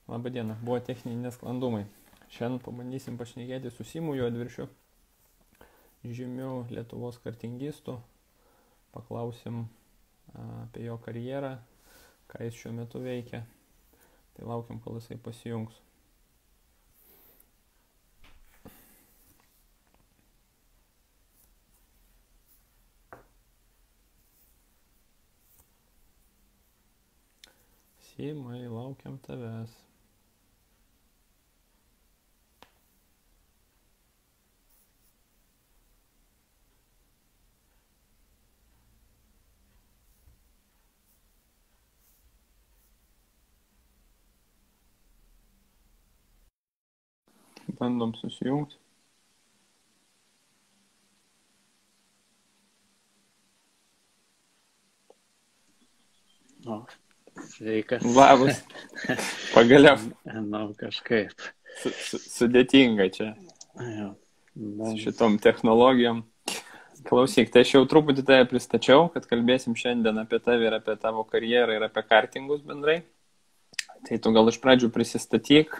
Labą dieną, buvo techniniai nesklandumai. Šiandien pabandysim pašnekėti su Simu Juodviršiu, žymiu Lietuvos kartingistų. Paklausim apie jo karjerą, ką jis šiuo metu veikia. Tai laukiam, kol jisai pasijungs. Simai, laukiam tavęs. Bandom susijungti. O, sveikas. Labas. Pagaliau. Kažkaip. Sudėtinga čia. Jo. Su šitom technologijom. Klausyk, tai aš jau truputį tave pristačiau, kad kalbėsim šiandien apie tave ir apie tavo karjerą ir apie kartingus bendrai. Tai tu gal iš pradžių prisistatyk,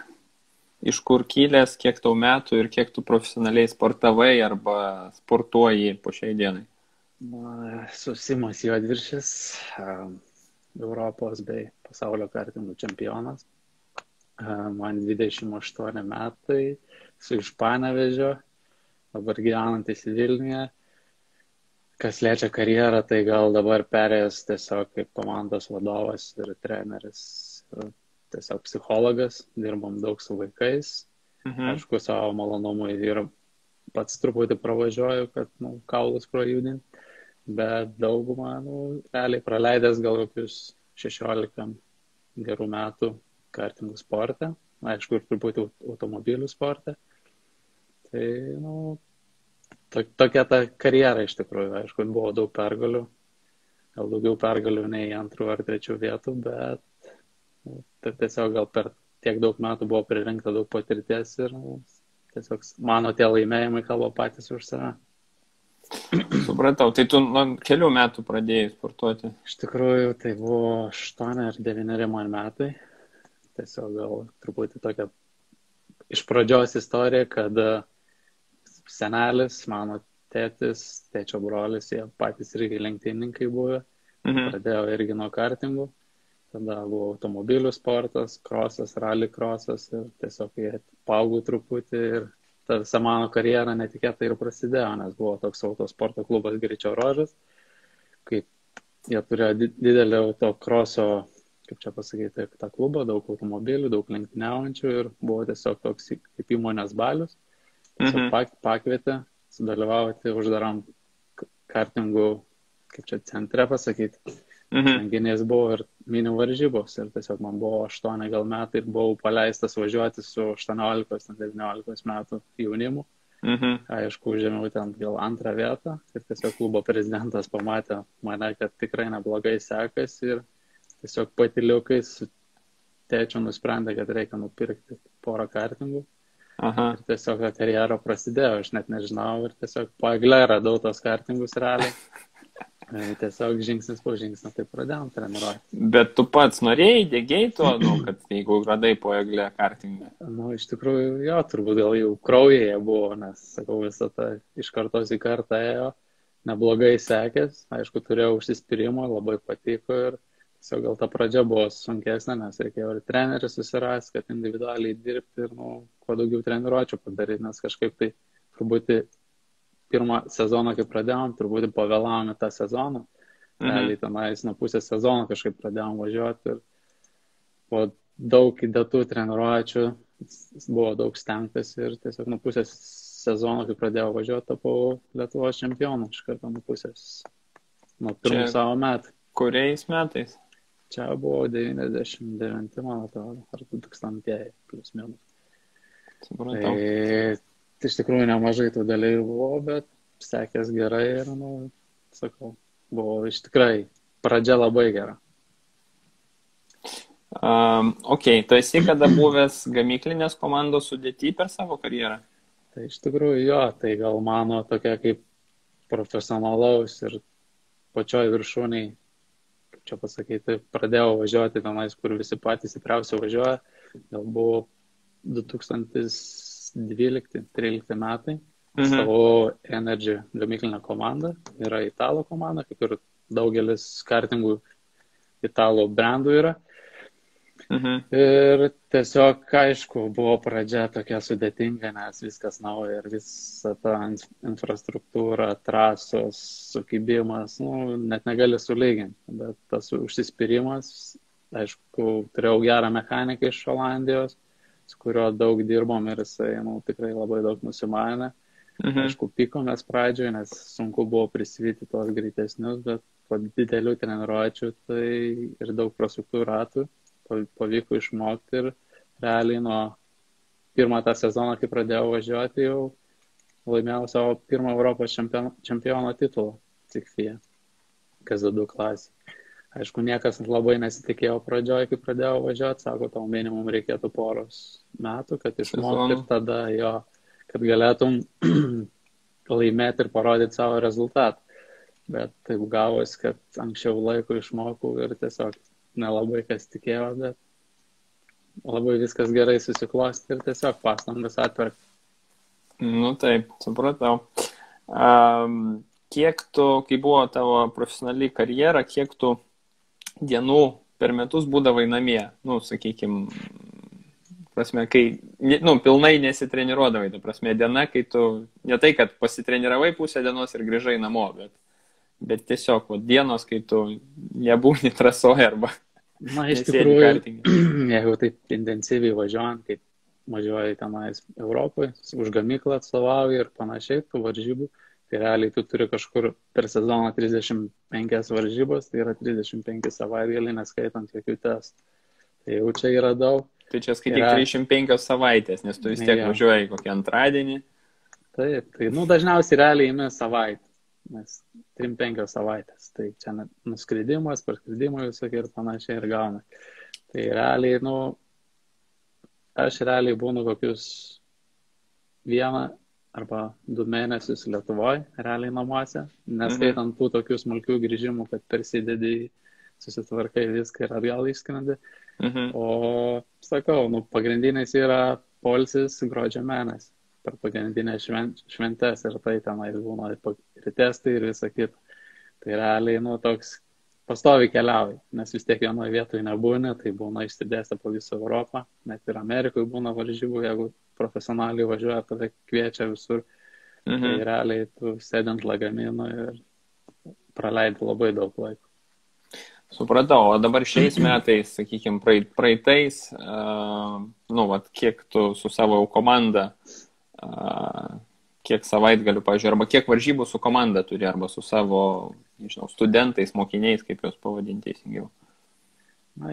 iš kur kilęs, kiek tau metų ir kiek tu profesionaliai sportavai arba sportuoji po šiai dienai. Esu Simas Juodviršis, Europos bei pasaulio kartingų čempionas. Man 28 metai, esu iš Panevėžio, dabar gyvenantis Vilniuje. Kas liečia karjerą, tai gal dabar perėjęs tiesiog kaip komandos vadovas ir treneris, tiesiog psichologas, dirbam daug su vaikais. Aišku, savo malonumui ir pats truputį pravažiuoju, kad kaulus prajudinti, bet daugumą, realiai praleidęs gal kokius 16 gerų metų kartingų sporte, aišku, ir truputį automobilių sporte. Tai, tokia ta karjera iš tikrųjų, aišku, buvo daug pergalių, gal daugiau pergalių nei antrų ar trečių vietų, bet tiesiog gal per tiek daug metų buvo pririnkta daug patirties ir tiesiog mano tie laimėjimai kalba patys už save. Supratau, tai tu nuo kelių metų pradėjai sportuoti? Iš tikrųjų, tai buvo 8 ar 9 man metai. Tiesiog gal truputį tokia iš pradžios istorija, kad senelis, mano tėtis, tėčio brolis, jie patys irgi lenktynininkai buvę. Pradėjau irgi nuo kartingų. Tada buvo automobilių sportas, krosas, rally krosas ir tiesiog jie paaugau truputį ir ta visa mano karjera netikėtai ir prasidėjo, nes buvo toks autosporto klubas Greičio Rožas, kaip jie turėjo didelį autokroso, kaip čia pasakyti, tą klubą, daug automobilių, daug lenktyniaujančių ir buvo tiesiog toks kaip įmonės balius. Tiesiog pakvietė sudalyvauti uždaram kartingų, kaip čia centre pasakyti. Renginys buvo ir mini varžybos ir tiesiog man buvo 8 gal metai ir buvau paleistas važiuoti su 18-19 metų jaunimu. Aišku, užėmiau ten gal 2 vietą ir tiesiog klubo prezidentas pamatė mane, kad tikrai neblogai sekasi ir tiesiog patyliukais su tėčiu nusprendė, kad reikia nupirkti porą kartingų. Ir tiesiog ta karjera prasidėjo, aš net nežinau ir tiesiog po egle radau tos kartingus realiai. Tiesiog žingsnis po žingsnio tai pradėjom treniruoti. Bet tu pats norėjai, dėgiai to, kad jeigu radai po eglę kartingą? Iš tikrųjų, jo, turbūt gal jau kraujyje buvo, nes, sakau, visą tą iš kartos į kartą ėjo, neblogai sekės, aišku, turėjau užsispyrimo, labai patiko ir tiesiog gal ta pradžia buvo sunkesnė, nes reikėjo ir trenerį susirasti, kad individualiai dirbti ir, kuo daugiau treniruočių padaryti, nes kažkaip tai turbūt pirmą sezoną, kai pradėjom, turbūt pavėlavome tą sezoną. Realiai tenais nuo pusės sezono kažkaip pradėjom važiuoti ir po daug įdėtų treniruočių buvo daug stengtas ir tiesiog nuo pusės sezono, kai pradėjau važiuoti, tapau Lietuvos čempionu iš karto nuo pusės, nuo pirmų savo metų. Kuriais metais? Čia buvo 99, man atrodo, ar 2000 plus minus. Supratau. Tai iš tikrųjų nemažai tų dalyvių buvo, bet sekės gerai ir, sakau, buvo iš tikrai pradžia labai gera. Tu esi kada buvęs gamyklinės komandos sudėty per savo karjerą? Tai iš tikrųjų jo, tai gal mano tokia kaip profesionalaus ir pačioj viršūniai, kaip čia pasakyti, pradėjau važiuoti tenais, kur visi patys stipriausiai važiuoja, gal buvo 2012-2013 metai, savo Energy gamyklinę komandą, yra italų komanda, kaip ir daugelis kartingų italų brandų yra. Ir tiesiog, aišku, buvo pradžia tokia sudėtinga, nes viskas nauja ir visa ta infrastruktūra, trasos, sukibimas, net negali sulyginti, bet tas užsispyrimas, aišku, turėjau gerą mechaniką iš Olandijos, su kuriuo daug dirbom ir jisai, tikrai labai daug nusimanė. Aišku, pykomės pradžioje, nes sunku buvo prisivyti tos greitesnius, bet po didelių treniruočių tai ir daug prasuktų ratų pavyko išmokti ir realiai nuo pirmą tą sezoną, kai pradėjau važiuoti, jau laimėjau savo pirmą Europos čempiono titulą Cikfyje, KZ2 klasį. Aišku, niekas labai nesitikėjo pradžioje, kai pradėjau važiuoti, sako, tau minimum reikėtų poros metų, kad išmokti ir tada jo, kad galėtum laimėti ir parodyti savo rezultatą. Bet taip gavosi, kad anksčiau laiko išmokau ir tiesiog nelabai kas tikėjo, bet labai viskas gerai susiklosti ir tiesiog pastangas atperka. Taip, supratau. Kiek tu, kai buvo tavo profesionali karjera, kiek tu dienų per metus būdavai namie? Sakykime, prasme, kai, pilnai nesitreniruodavai, ta prasme, diena, kai tu, ne tai, kad pasitreniravai pusę dienos ir grįžai namo, bet tiesiog dienos, kai tu nebūni trasoje arba iš tikrųjų, jeigu taip intensyviai važiuojant, kaip važiuoji tenais Europoje, už gamyklą atstovauji ir panašiai, tų varžybų, tai realiai tu turi kažkur per sezoną 35 varžybos, tai yra 35 savaitgalį, neskaitant jokių testų. Tai jau čia yra daug. Tai čia skaityk 35 savaitės, nes tu vis tiek važiuoji kokį antradienį. Taip, tai dažniausiai realiai imi savaitę. Nes 3-5 savaitės, tai čia nuskridimas, parskridimai visokie ir panašiai ir gauna. Tai realiai, aš realiai būnu kokius 1 arba 2 mėnesius Lietuvoje, realiai namuose, neskaitant tų tokių smulkių grįžimų, kad persidedi, susitvarkai viską ir atgal išskrendi. O, sakau, pagrindinės yra poilsis gruodžio mėnesį. Per pagrindinės šventes ir tai tenais būna ir testai ir visa kita. Tai realiai, toks pastoviai keliauji, nes vis tiek vienoje vietoje nebūna, tai būna išsidėstę po visą Europą, net ir Amerikoje būna varžybų, jeigu profesionaliai važiuoja, tada kviečia visur. Tai realiai tu sėdint lagamino ir praleidi labai daug laiko. Supratau, o dabar šiais metais, sakykime, praeitais, kiek tu su savo komanda kiek savaitgalių, pavyzdžiui, arba kiek varžybų su komanda turi, arba su savo, studentais, mokiniais, kaip juos pavadinti teisingiau?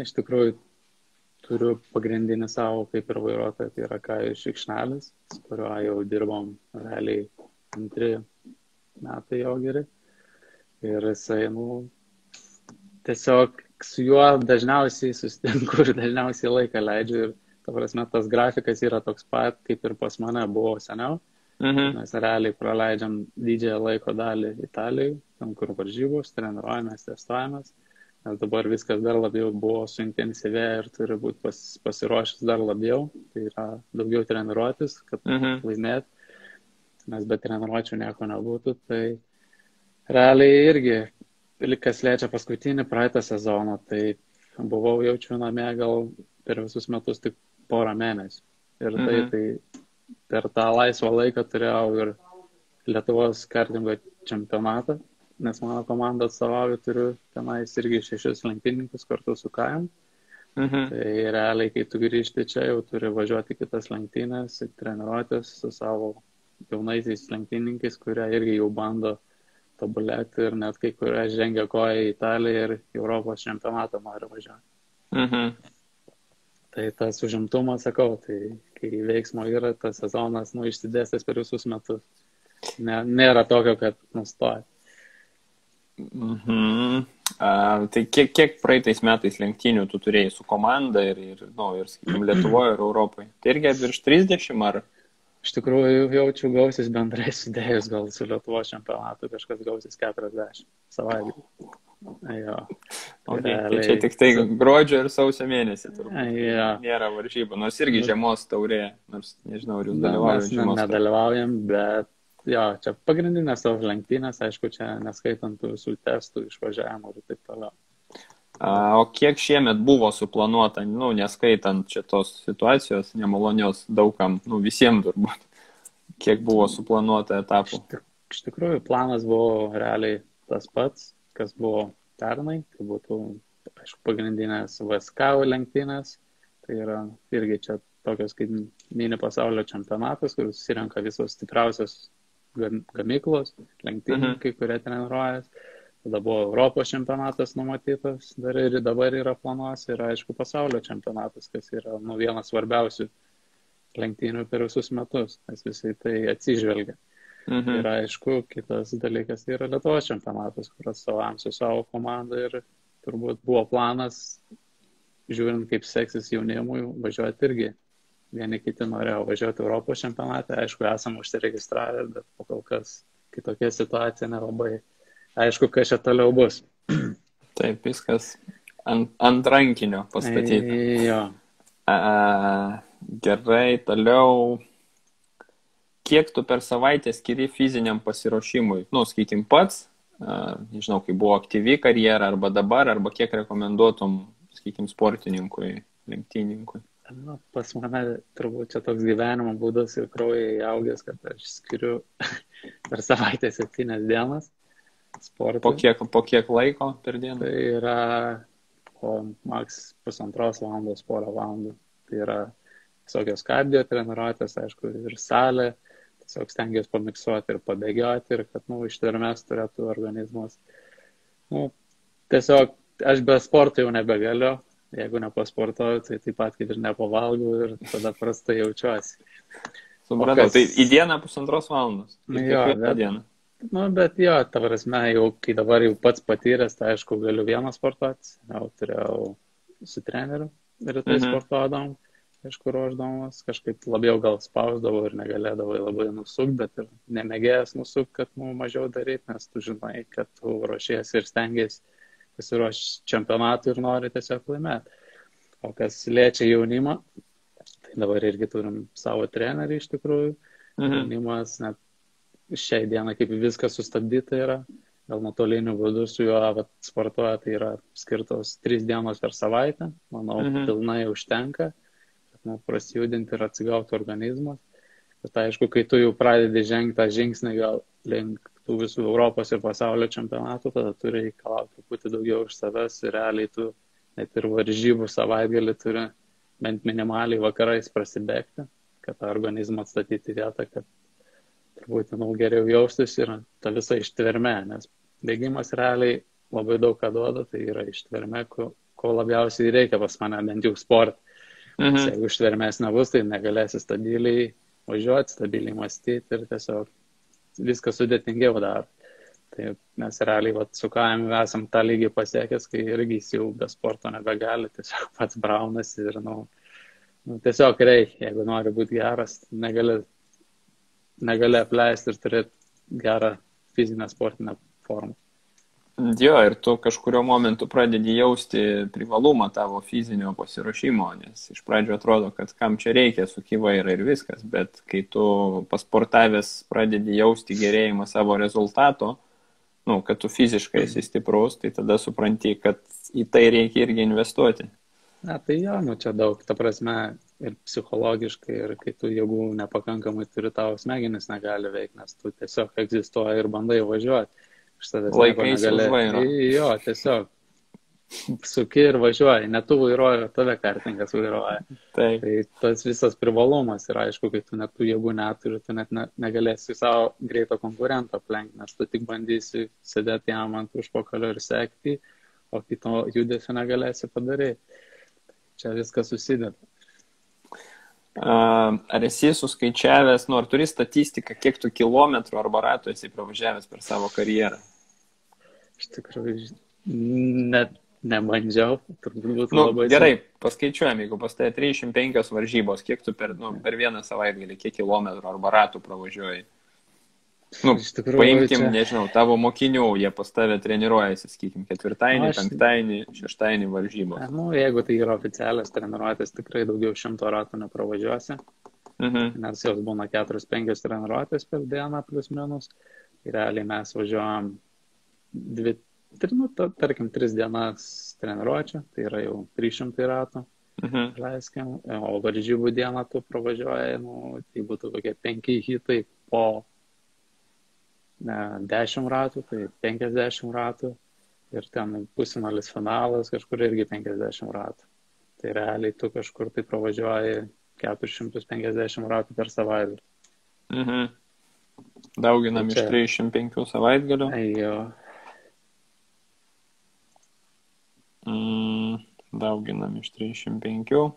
Iš tikrųjų, turiu pagrindinį savo kaip ir vairuotoją, tai yra Kajus Šikšnelis, su kuriuo jau dirbom realiai 2 metai jau geri. Ir jisai, tiesiog su juo dažniausiai susitinku ir dažniausiai laiką leidžiu ir ta prasme, tas grafikas yra toks pat, kaip ir pas mane buvo seniau. Mes realiai praleidžiam didžiąją laiko dalį Italijai, ten kur varžybos, treniruojamės, testuojamės. Nes dabar viskas dar labiau buvo suintensyvėję ir turi būti pasiruošęs dar labiau. Tai yra daugiau treniruotis, kad laimėt. Nes be treniruočių nieko nebūtų. Tai realiai irgi, kas liečia paskutinį praeitą sezoną, tai buvau jaučiu namie gal per visus metus tik porą mėnesių. Ir tai per tą laisvą laiką turėjau ir Lietuvos kartingo čempionatą, nes mano komanda atstovauju, turiu tenais irgi 6 lenktynininkus kartu su Kajum. Tai realiai, kai tu grįžti čia, jau turi važiuoti kitas lenktynės, treniruotis su savo jaunaisiais lenktynininkais, kurie irgi jau bando tobulėti ir net kai kurie žengia koją į Italiją ir Europos čempionatą nori važiuoti. Tai tas užimtumas, sakau, tai kai veiksmo yra, tas sezonas išsidėstęs per visus metus. Nėra tokio, kad nustoja. Tai kiek praeitais metais lenktynių tu turėjai su komanda ir sakykime, Lietuvoje ir Europoje? Tai irgi virš 30 ar? Iš tikrųjų jaučiu gausis bendrai sudėjus, gal su Lietuvos čempionatu kažkas gausis 40 savaitgalį. Jo. Okay, tai čia tik tai gruodžio ir sausio mėnesį turbūt. Jo. Nėra varžybų, nors irgi žiemos taurė, nors nežinau, ar jūs dalyvaujate žiemos taurė. Mes nedalyvaujam, bet jo, čia pagrindinės savo lenktynės, aišku, čia neskaitant visų testų, išvažiavimų ir taip toliau. O kiek šiemet buvo suplanuota, neskaitant šitos situacijos, nemalonios daugam, visiems turbūt, kiek buvo suplanuota etapų? Iš tikrųjų, planas buvo realiai tas pats, kas buvo pernai, tai būtų, aišku, pagrindinės VSK lenktynės, tai yra irgi čia tokios kaip mini pasaulio čempionatas, kur susirenka visos stipriausios gamyklos, lenktynininkai, kurie treniruojas. Tada buvo Europos čempionatas numatytas, dar ir dabar yra planuose, ir aišku pasaulio čempionatas, kas yra vienas svarbiausių lenktynių per visus metus, nes visai tai atsižvelgia. Ir aišku, kitas dalykas yra Lietuvos čempionatas, kur atstovaujam su savo komanda ir turbūt buvo planas, žiūrint kaip seksis jaunimui, važiuoti irgi. Vieni kiti norėjo važiuoti Europos čempionatą, aišku, esam užsiregistravę, bet po kol kas kitokia situacija nelabai. Aišku, kas čia toliau bus. Taip, viskas ant rankinio pastatyta. Jo. Gerai, toliau. Kiek tu per savaitę skiri fiziniam pasiruošimui? Sakykim pats, nežinau, kai buvo aktyvi karjera, arba dabar, arba kiek rekomenduotum, sakykim, sportininkui, lenktynininkui? Pas mane turbūt čia toks gyvenimo būdas ir kraujai augęs, kad aš skiriu per savaitę 7 dienas sportui. Po kiek laiko per dieną? Tai yra po maks 1,5 valandos, porą valandų. Tai yra visokios kardio treniruotės, aišku, ir salė. Tiesiog stengiuosi pamiksuoti ir pabėgioti ir kad, ištvermės turėtų organizmas. Tiesiog aš be sporto jau nebegaliu. Jeigu nepasportuoju, tai taip pat kaip ir nepavalgau ir tada prastai jaučiuosi. Supratau, tai į dieną 1,5 valandos. Jo, bet jo, ta prasme, jau kai dabar jau pats patyręs, tai aišku, galiu vieną sportuoti. Jau turėjau su treneriu rytai sportuodam. Aišku, ruoždamas, kažkaip labiau gal spausdavau ir negalėdavai labai nusukti, bet ir nemėgėjęs nusukti, kad mažiau daryti, nes tu žinai, kad tu ruošiesi ir stengiasi pasiruošti čempionatui ir nori tiesiog laimėti. O kas liečia jaunimą, tai dabar irgi turim savo trenerį iš tikrųjų. Jaunimas net šiai dieną kaip viskas sustabdyta yra, gal nuotoliniu būdu su juo sportuoja, tai yra skirtos 3 dienos per savaitę, manau, pilnai užtenka. Prasijudinti ir atsigauti organizmas. Bet aišku, kai tu jau pradedi žengti tą žingsnį gal link tų visų Europos ir pasaulio čempionatų, tada turi reikalauti truputį daugiau iš savęs ir realiai tu net ir varžybų savaitgalį turi bent minimaliai vakarais prasibėgti, kad tą organizmą atstatyti vietą, kad turbūt geriau jaustis ir ta visa ištvermė, nes bėgimas realiai labai daug ką duoda, tai yra ištvermė, ko labiausiai reikia pas mane, bent jau sportą. Jeigu ištvermės nebus, tai negalėsi stabiliai važiuoti, stabiliai mąstyti ir tiesiog viskas sudėtingiau daro. Tai mes realiai su Kaimiu esam tą lygį pasiekęs, kai irgi jis jau be sporto nebegali, tiesiog pats braunasi ir tiesiog reikia, jeigu nori būti geras, negali apleisti ir turėti gerą fizinę sportinę formą. Jo, ir tu kažkurio momentu pradedi jausti privalumą tavo fizinio pasiruošimo, nes iš pradžio atrodo, kad kam čia reikia, sukyva yra ir viskas, bet kai tu pasportavęs pradedi jausti gerėjimą savo rezultato, kad tu fiziškai esi stiprus, tai tada supranti, kad į tai reikia irgi investuoti. Tai jo, čia daug, ta prasme, ir psichologiškai, ir kai tu jėgų nepakankamai turi, tavo smegenis negali veikti, nes tu tiesiog egzistuoji ir bandai važiuoti. Laikais už vairo. Jo, tiesiog suki ir važiuoji, ne tu vairuoji, tave kartingas vairuoja. Taip. Tai tas visas privalumas ir aišku, kai tu net tų jėgų neturi, tu net negalėsi savo greito konkurento aplenkti, nes tu tik bandysi sėdėti jam ant užpakalio ir sekti, o kito judesio negalėsi padaryti. Čia viskas susideda. Ar esi suskaičiavęs, ar turi statistiką, kiek tu kilometrų arba ratų esi pravažiavęs per savo karjerą? Iš tikrųjų, net nebandžiau. Labai gerai, paskaičiuojam, jeigu pas tai 305 varžybos, kiek tu per vieną savaitgalį, kiek kilometrų arba ratų pravažiuoji? Nu, Iš tikrųjų, paimkim, čia... nežinau, tavo mokinių, jie pas tave treniruojasi, sakykim, ketvirtainį, Aš, penktadienį, šeštainį varžybos. nu, jeigu tai yra oficialios treniruotės, tikrai daugiau 100 ratų nepravažiuosi, nes jos būna 4-5 treniruotės per dieną, plus minus. Ir realiai mes važiuojam tarkim, 3 dienas treniruočio, tai yra jau 300 ratų. Leiskim, o varžybų dieną tu pravažiuoji, nu, tai būtų kokie 5 hitai po 10 ratų, tai 50 ratų ir ten pusfinalis finalas kažkur irgi 50 ratų. Tai realiai tu kažkur tai pravažiuoji 450 ratų per savaitgalį. Dauginam iš 305 savaitgalių. Jo. Dauginam iš 305,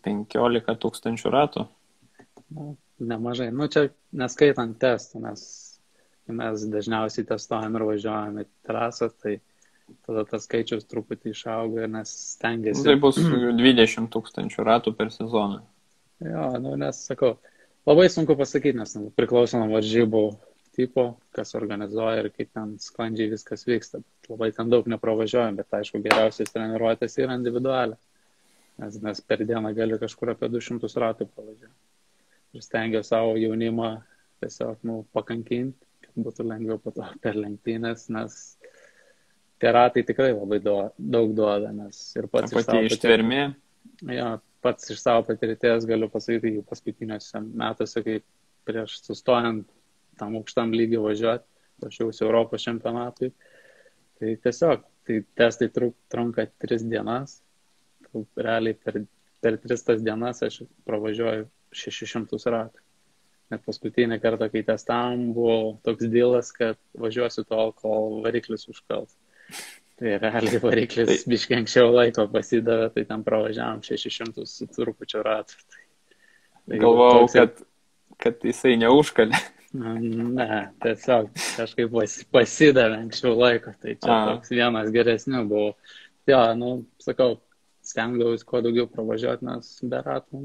15 tūkstančių ratų. Nu, nemažai. Nu, čia neskaitant testų, nes mes dažniausiai testuojam ir važiuojam į trasą, tai tada tas skaičius truputį išauga, nes stengiasi. Tai bus 20 tūkstančių ratų per sezoną. Jo, nu, nes sakau, labai sunku pasakyti, nes priklauso nuo varžybų tipo, kas organizuoja ir kaip ten sklandžiai viskas vyksta. Labai ten daug nepravažiuojam, bet aišku, geriausias treniruotės yra individualią, nes per dieną gali kažkur apie 200 ratų pravažiuoti. Ir stengiu savo jaunimą tiesiog pakankinti, kad būtų lengviau po to per lenktynės, nes tie ratai tikrai labai daug duoda, nes ir pats ištvermė. Ja, pats iš savo patirties galiu pasakyti, jau paskutiniuose metuose, kai prieš sustojant tam aukštam lygiai važiuoti, ruošiausi Europos čempionatui. Tai tiesiog, tai testai trunka 3 dienas. Realiai per 3 tas dienas aš pravažiuoju 600 ratų. Net paskutinį kartą, kai testavom, buvo toks dylas, kad važiuosiu tol, kol variklis užkals. Tai realiai variklis biškai anksčiau laiko pasidavė, tai ten pravažiavom 600 su trupučiu ratų. Tai galvojau, kad jisai neužkalė. Ne, tiesiog kažkaip pasidavė anksčiau laiko, tai čia toks vienas geresnių buvo. Jo, sakau, stengdavausi kuo daugiau pravažiuoti, nes be ratų,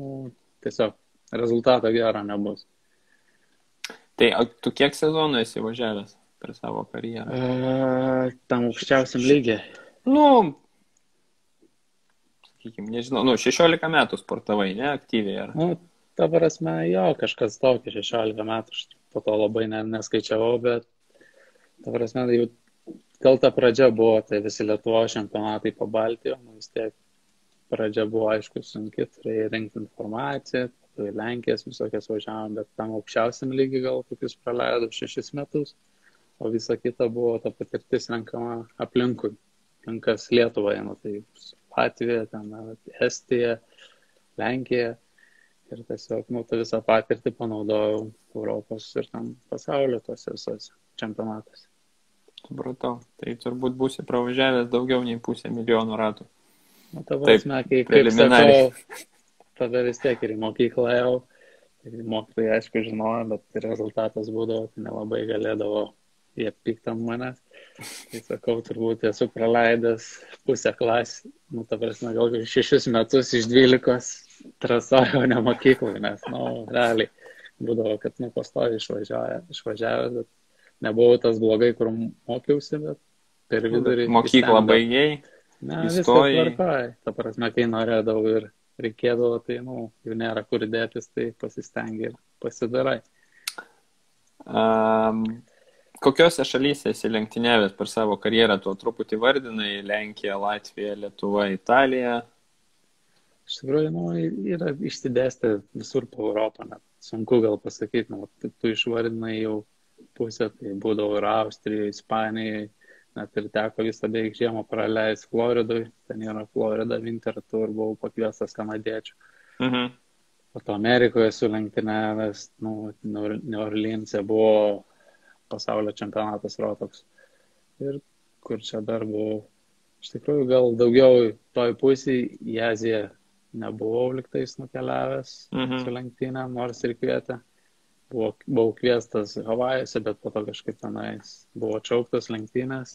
tiesiog rezultato gero nebus. Tai tu kiek sezonų esi važiavęs per savo karjerą? Tam aukščiausiam lygiai. Sakykime, nežinau, 16 metų sportavai, ne, aktyviai ar? Ta prasme, jo, kažkas tokio, 16 metų, po to labai neskaičiavau, bet ta prasme, jau gal ta pradžia buvo, tai visi Lietuvos čempionatai po Baltijo, vis tiek pradžia buvo, aišku, sunki, turėjai rinkti informaciją, tai Lenkijas visokias važiavom, bet tam aukščiausiam lygiai gal kokius praleidau 6 metus, o visa kita buvo ta patirtis renkama aplinkui, kas Lietuvoje, tai Latvija, ten Estija, Lenkija. Ir tiesiog, tą visą patirtį panaudojau Europos ir tam pasaulio tose visose čempionatuose. Supratau. Tai turbūt būsi pravažiavęs daugiau nei 500 000 ratų. Ta prasme, kaip sakau, tada vis tiek ir į mokyklą ėjau. Mokytojai, aišku, žinojo, bet rezultatas būdavo, tai nelabai galėdavo jie pykti ant manęs. Tai sakau, turbūt esu praleidęs pusę klasį, ta prasme, gal 6 metus iš 12 trasojo ne mokyklai, nes, realiai būdavo, kad, pastovi išvažiavęs, bet nebuvau tas blogai, kur mokiausi, bet per vidurį. Mokyklą baigiai, įstojai. Ta prasme, kai norėdavau ir reikėdavo, tai, jau nėra kur dėtis, tai pasistengi ir pasidarai. Kokiose šalyse esi lenktyniavęs per savo karjerą, tuo truputį vardinai, Lenkija, Latvija, Lietuva, Italija? Iš tikrųjų, yra išsidėstę visur po Europą, net sunku gal pasakyti, tu išvardinai jau pusę, tai būdavo ir Austrijoje, Ispanijoje, net ir teko visą beveik žiemą praleisti Floridoj, ten yra Florida Winter Tour, buvau pakviestas kanadiečių. Po to Amerikoje esu lenktyniavęs, New Orleanse buvo pasaulio čempionatas Rotoks. Ir kur čia dar buvau, iš tikrųjų gal daugiau toj pusėje į Aziją nebuvau liktais nukeliavęs su lenktynėm, nors ir kvietė. Buvau kviestas Havajuose, bet po to kažkaip tenais buvo atšauktas lenktynės.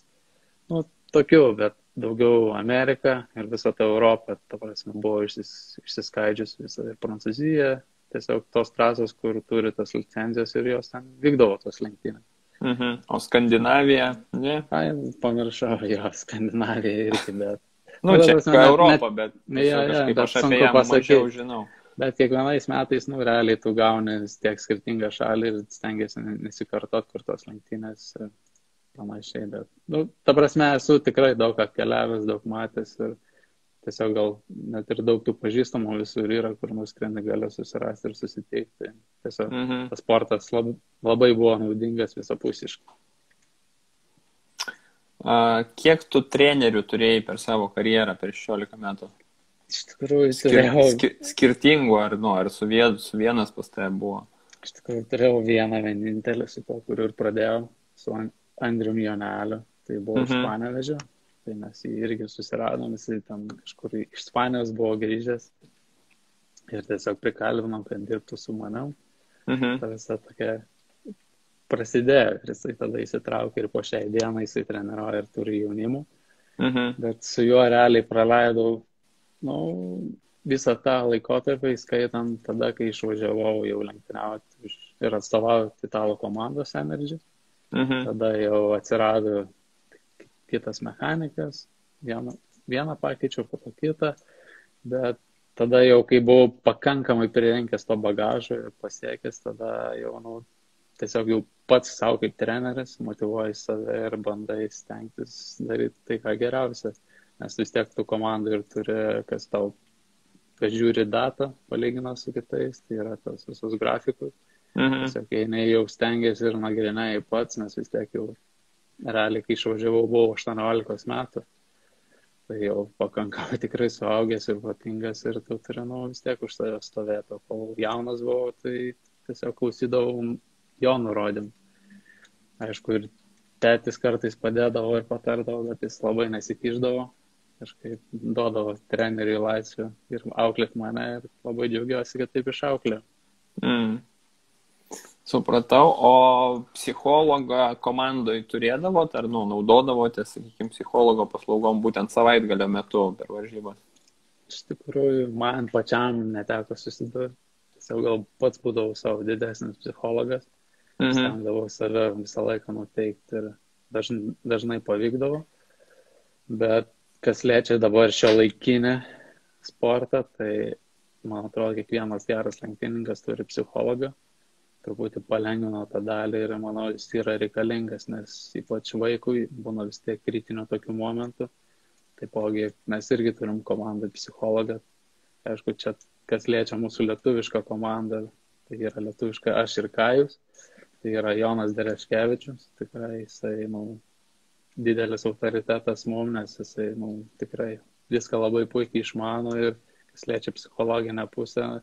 Tokių, bet daugiau Amerika ir visą tą Europą, ta prasme, buvo išsiskaidžius visą ir Prancūziją, tiesiog tos trasos, kur turi tas licenzijas ir jos ten vykdavo tos lenktynės. O Skandinavija, ne? Ai, pamiršau, jo, Skandinavija irgi, bet... Nu, čia Europa, bet kažkaip aš apie ją mažiau žinau. Bet kiekvienais metais, realiai tu gauni tiek skirtingą šalį ir stengiasi nesikartot, kur tos lenktynės ir panašiai. Bet, ta prasme, esu tikrai daug apkeliavęs, daug matęs ir tiesiog gal net ir daug tų pažįstamų visur yra, kur nuskrendi gali susirasti ir susitikti. Tiesiog tas sportas labai buvo naudingas visapusiškai. Kiek tu trenerių turėjai per savo karjerą per 16 metų? Iš tikrųjų, turėjau... Skirtingų, ar su vienas pas tai buvo? Iš tikrųjų, turėjau vienintelį su to, kur ir pradėjau, su Andrium Joneliu. Tai buvo iš Panevėžio. Tai mes jį irgi susiradom, jisai tam kažkur iš Ispanijos buvo grįžęs. Ir tiesiog prikalbinom, kad dirbtų su manim. Ta visa tokia prasidėjo. Ir jisai tada įsitraukė ir po šiai dienai jisai treniruoja ir turi jaunimų. Bet su juo realiai praleidau visą tą laikotarpį, skaitant tada, kai išvažiavau jau lenktyniauti ir atstovauti Italų komandos Energy. Tada jau atsirado kitas mechanikas, vieną pakeičiau, po to kitą, bet tada jau, kai buvau pakankamai pririnkęs to bagažo ir pasiekęs, tada jau tiesiog jau pats savo kaip treneris motyvuoji save ir bandai stengtis daryti tai, ką geriausia. Nes vis tiek tų komandų ir turi, kas žiūri datą, palygina su kitais, tai yra tos visus grafikus. Tiesiog eini jau stengiasi ir nagrinėjai pats, nes vis tiek jau realiai, kai išvažiavau, buvau 18 metų. Tai jau pakankamai tikrai suaugęs ir protingas ir tu turi vis tiek už save stovėti. Kol jaunas buvau, tai tiesiog klausydavau jo nurodymų. Aišku, ir tėtis kartais padėdavo ir patardavo, bet jis labai nesikišdavo. Kažkaip duodavo treneriui laisvę ir auklėt mane ir labai džiaugiuosi, kad taip išauklė. Supratau, o psichologą komandoj turėdavot ar naudodavote, sakykime, psichologo paslaugom būtent savaitgalio metu per varžybas? Iš tikrųjų, man pačiam neteko susidurti. Tiesiog gal pats būdavau savo didesnis psichologas. Stengdavau save visą laiką nuteikti ir dažnai pavykdavo. Bet kas liečia dabar šio laikinį sportą, tai man atrodo, kiekvienas geras lenktynininkas turi psichologą. Truputį palengvino tą dalį ir manau, jis yra reikalingas, nes ypač vaikui būna vis tiek kritinių tokių momentų. Taipogi mes irgi turim komandą psichologą. Aišku, čia kas liečia mūsų lietuvišką komandą, tai yra lietuviška aš ir Kajus. Tai yra Jonas Dereškevičius. Tikrai jisai, didelis autoritetas mums, nes jisai, tikrai viską labai puikiai išmano ir kas liečia psichologinę pusę,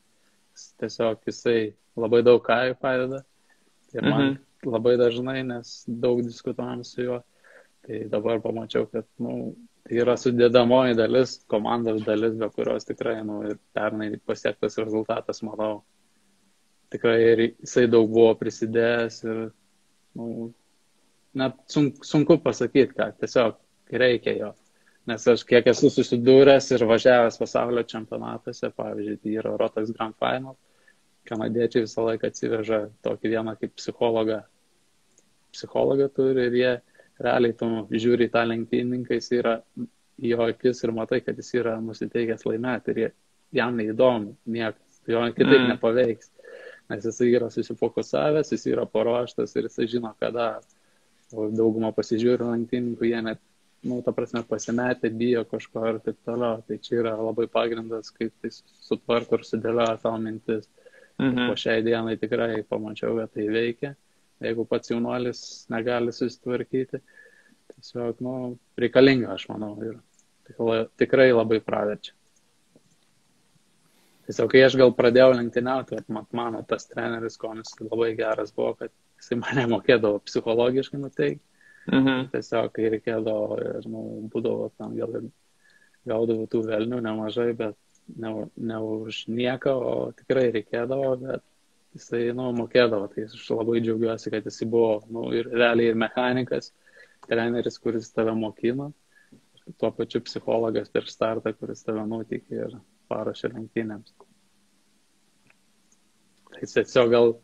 tiesiog jisai labai daug Kajui padeda. Ir man labai dažnai, nes daug diskutuojam su juo, tai dabar pamačiau, kad, tai yra sudėdamoji dalis, komandos dalis, be kurios tikrai, ir pernai pasiektas rezultatas, manau, tikrai ir jisai daug buvo prisidėjęs ir, net sunku pasakyti, ką tiesiog reikia jo. Nes aš kiek esu susidūręs ir važiavęs pasaulio čempionatuose, pavyzdžiui, tai yra Rotax Grand Final, kanadiečiai visą laiką atsiveža tokį vieną kaip psichologą. Psichologą turi ir jie realiai tu žiūri į tą lenktynininką, jis yra į jo akis ir matai, kad jis yra nusiteikęs laimėti ir jam neįdomu niekas, jo kitaip nepaveiks. Nes jis yra susifokusavęs, jis yra paruoštas ir jis žino, ką daro. O daugumą pasižiūrė lenktynininkų, jie net, ta prasme, pasimetė, bijo kažko ir taip toliau. Tai čia yra labai pagrindas, kaip tai sutvarko ir sudėlioja tavo mintis. Po šiai dienai tikrai pamačiau, kad tai veikia. Jeigu pats jaunuolis negali susitvarkyti, tiesiog, reikalinga, aš manau, ir tikrai labai praverčia. Tiesiog, kai aš gal pradėjau lenktyniauti, mano tas treneris, komis labai geras buvo, kad jisai mane mokėdavo psichologiškai nuteikti. Tiesiog, kai reikėdavo ir, būdavo tam gal ir gaudavo tų velnių nemažai, bet ne už nieką, o tikrai reikėdavo, bet jisai, mokėdavo. Tai aš labai džiaugiuosi, kad jisai buvo, ir realiai ir mechanikas, treneris, kuris tave mokino, tuo pačiu psichologas per startą, kuris tave nuteikė ir paruošė lenktynėms. Tai tiesiog gal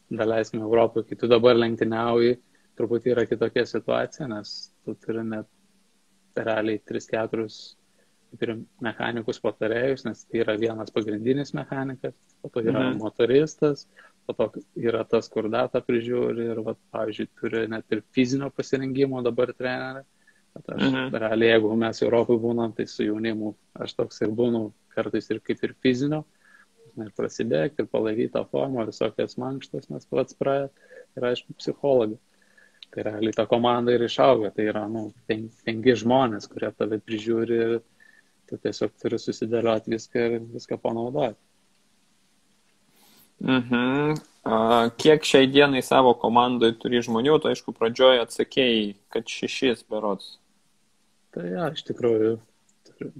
daleisime Europoje, kai tu dabar lenktyniauji, truputį yra kitokia situacija, nes tu turi net realiai 3-4 mechanikus patarėjus, nes tai yra vienas pagrindinis mechanikas, po to yra motoristas, po to yra tas, kur datą prižiūri ir, pavyzdžiui, turi net ir fizinio pasirengimo dabar trenerį. Realiai, jeigu mes Europoje būnam, tai su jaunimu aš toks ir būnu kartais ir kaip ir fizinio, ir prasidėkti, ir palaikyti tą formą, visokias mankštas, nes pats praėjo, ir aišku, psichologai. Tai realiai ta komanda ir išauga, tai yra 5 žmonės, kurie tave prižiūri ir tu tiesiog turi susidėlioti viską ir viską panaudoti. Kiek šiai dienai savo komandoje turi žmonių, tu aišku pradžioje atsakėjai, kad 6 berods. Tai ja, iš tikrųjų,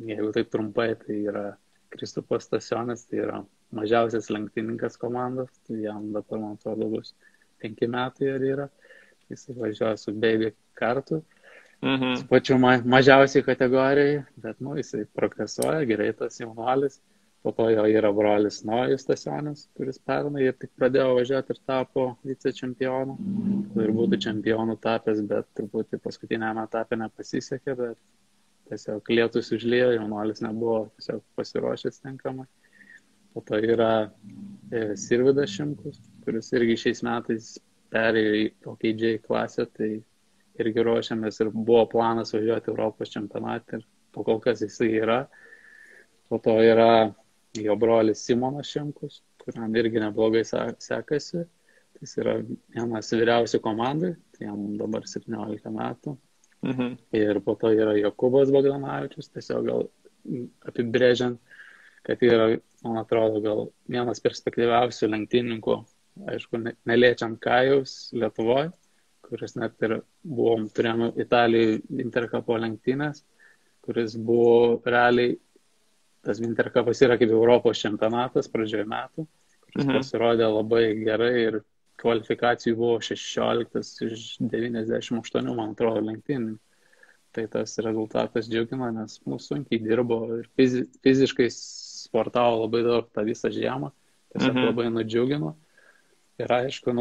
jeigu taip trumpai, tai yra Kristupas Stasionas, tai yra mažiausias lenktynininkas komandos, tai jam dabar, man atrodo, bus 5 metai ir yra. Jis važiuoja su baby kartu, su pačiu mažiausiai kategorijai, bet jisai progresuoja, greitas jaunuolis. Po to jo yra brolis Nojus Stasionas, kuris pernai ir tik pradėjo važiuoti ir tapo vicečempionu. Ir būtų čempionų tapęs, bet truputį paskutiniame etape nepasisekė, bet tiesiog lietus užliejo, jaunuolis nebuvo tiesiog pasiruošęs tinkamai. Po to yra Sirvydas Šimkus, kuris irgi šiais metais perėjo į OKJ klasę, tai irgi ruošiamės ir buvo planas važiuoti Europos čempionatą ir po kol kas jisai yra. Po to yra jo brolis Simonas Šimkus, kuriam irgi neblogai sekasi. Jis yra vienas vyriausių komandai, tai jam dabar 17 metų. Ir po to yra Jokūbas Bogdanavičius, tiesiog gal apibrėžiant, kad yra, man atrodo, gal vienas perspektyviausių lenktynininkų, aišku, neliečiant Kajaus Lietuvoje, kuris net ir turėjome Italijoje Interkapo lenktynės, kuris buvo realiai, tas Interkapas yra kaip Europos čempionatas pradžioje metų, kuris pasirodė labai gerai ir kvalifikacijų buvo 16 iš 98, man atrodo, lenktynininkų. Tai tas rezultatas džiugina, nes mūsų sunkiai dirbo ir fiziškai sportavo labai daug tą visą žiemą, tiesiog labai nudžiugino. Ir aišku,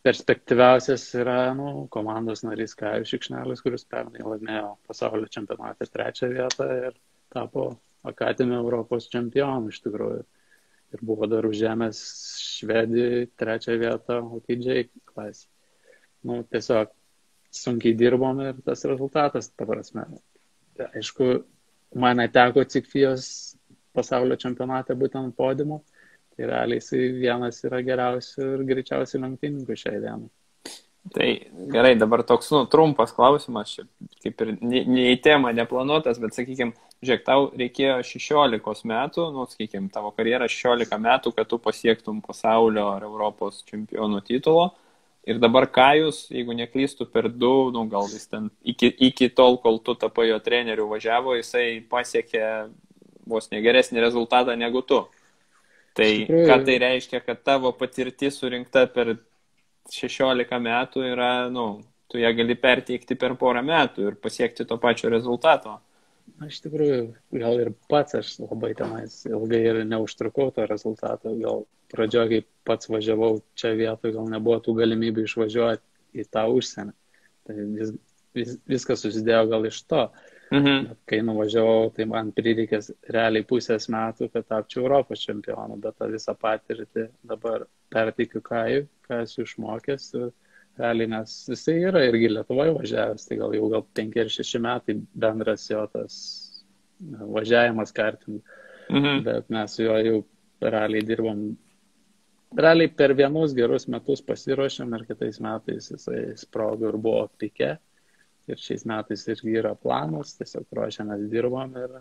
perspektyviausias yra komandos narys Kajus Šikšnelis, kuris pernai laimėjo pasaulio čempionate 3 vietą ir tapo akademijos Europos čempionu iš tikrųjų. Ir buvo dar užėmęs Švedijoje 3 vietą OKJ klasį. Tiesiog sunkiai dirbom ir tas rezultatas, ta prasme. Aišku, man neteko Cikfijos pasaulio čempionate būtent podiumo. Tai realiai jisai vienas yra geriausių ir greičiausių lenktynininkų šiai dienai. Tai gerai, dabar toks trumpas klausimas, kaip ir ne į temą neplanuotas, bet sakykime, žiūrėk, tau reikėjo 16 metų, sakykime, tavo karjera 16 metų, kad tu pasiektum pasaulio ar Europos čempionų titulo. Ir dabar Kajus, jeigu neklystų per 2, gal jis ten iki tol, kol tu tapai jo treneriu važiavo, jisai pasiekė vos negeresnį rezultatą negu tu. Tai ką tai reiškia, kad tavo patirtis surinkta per 16 metų yra, tu ją gali perteikti per porą metų ir pasiekti to pačio rezultato. Iš tikrųjų, gal ir pats aš labai tenais ilgai ir neužtrukau to rezultato, gal pradžioje, kai pats važiavau čia vietoje, gal nebuvo tų galimybių išvažiuoti į tą užsienį. Tai viskas susidėjo gal iš to. Bet kai nuvažiavau, tai man prireikės realiai pusės metų, kad tapčiau Europos čempionu, bet tą visą patirtį dabar perteikiu Kajui, ką esu išmokęs. Realiai, nes jisai yra irgi Lietuvoje važiavęs, tai gal 5 ar 6 metai bendras jo tas važiavimas kartingų. Bet mes su juo jau realiai dirbom. Realiai per vienus gerus metus pasiruošėm ir kitais metais jisai sprogo ir buvo pike. Ir šiais metais irgi yra planas, tiesiog ruošiamės dirbom ir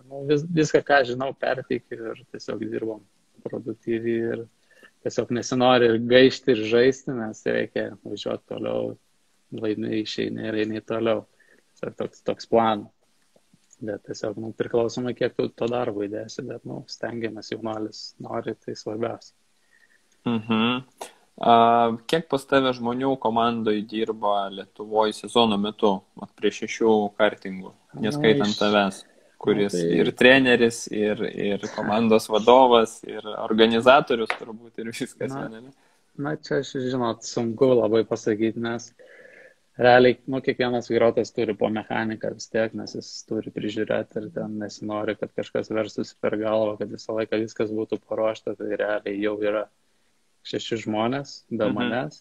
viską, ką žinau, perteikiu ir tiesiog dirbom produktyviai ir tiesiog nesinori gaišti ir žaisti, nes reikia važiuoti toliau, laimi išeini ir eini toliau. Toks planas. Bet tiesiog priklausomai, kiek tu to darbo įdėsi, bet stengiamės, jaunuolis nori, tai svarbiausia. Kiek pas tave žmonių komandoje dirba Lietuvoje sezono metu, prie 6 kartingų, neskaitant tavęs? kuris ir treneris, ir komandos vadovas, ir organizatorius turbūt, ir viskas. Na, čia, žinot, sunku labai pasakyti, nes realiai, kiekvienas vairuotojas turi po mechaniką vis tiek, nes jis turi prižiūrėti ir ten nesinori, kad kažkas verstųsi per galvą, kad visą laiką viskas būtų paruošta, tai realiai jau yra 6 žmonės be manęs.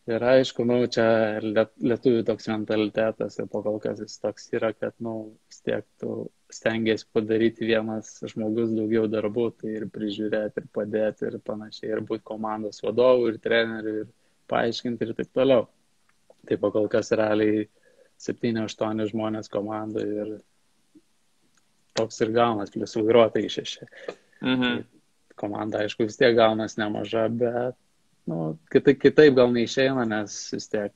Ir aišku, čia lietuvių toks mentalitetas ir pakol kas jis toks yra, kad, vis tiek tu stengiasi padaryti vienas žmogus daugiau darbų, tai ir prižiūrėti, ir padėti, ir panašiai, ir būti komandos vadovu, ir treneriu, ir paaiškinti, ir taip toliau. Tai pakol kas realiai 7-8 žmonės komandai ir toks ir gaunas, plus vairuotojai 6. Tai komanda, aišku, vis tiek gaunas nemaža, bet kitaip gal neišeina, nes vis tiek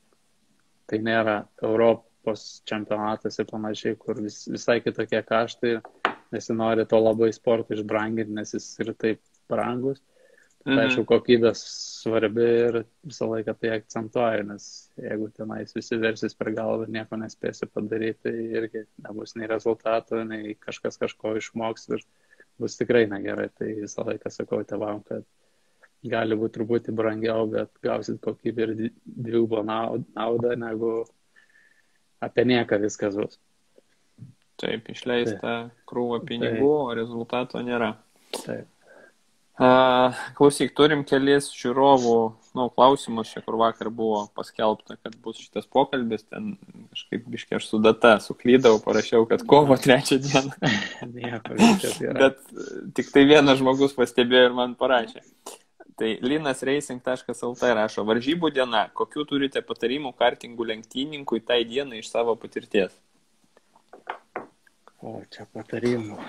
tai nėra Europos čempionatas ir panašiai, kur visai kitokie kaštai, nesinori to labai sportą išbranginti, nes jis ir taip brangus. Tai aišku, kokybės svarbi ir visą laiką tai akcentuoju, nes jeigu tenais visi versis per galvą ir nieko nespėsi padaryti, tai irgi nebus nei rezultato, nei kažkas kažko išmoks ir bus tikrai negerai. Tai visą laiką sakau tėvam, kad gali būti truputį brangiau, bet gausit kokybę ir dvigubą naudą, negu apie nieką viskas bus. Taip, išleista krūva pinigų, o rezultato nėra. Taip. Klausyk, turim kelis žiūrovų klausimus, kur vakar buvo paskelbta, kad bus šitas pokalbis, ten kažkaip biškai aš su data suklydau, parašiau, kad kovo 3 dieną. Nieko, viskas yra. Bet tik tai vienas žmogus pastebėjo ir man parašė. Tai linasracing.lt rašo, varžybų diena, kokių turite patarimų kartingų lenktynininkui tai dienai iš savo patirties? O, čia patarimų.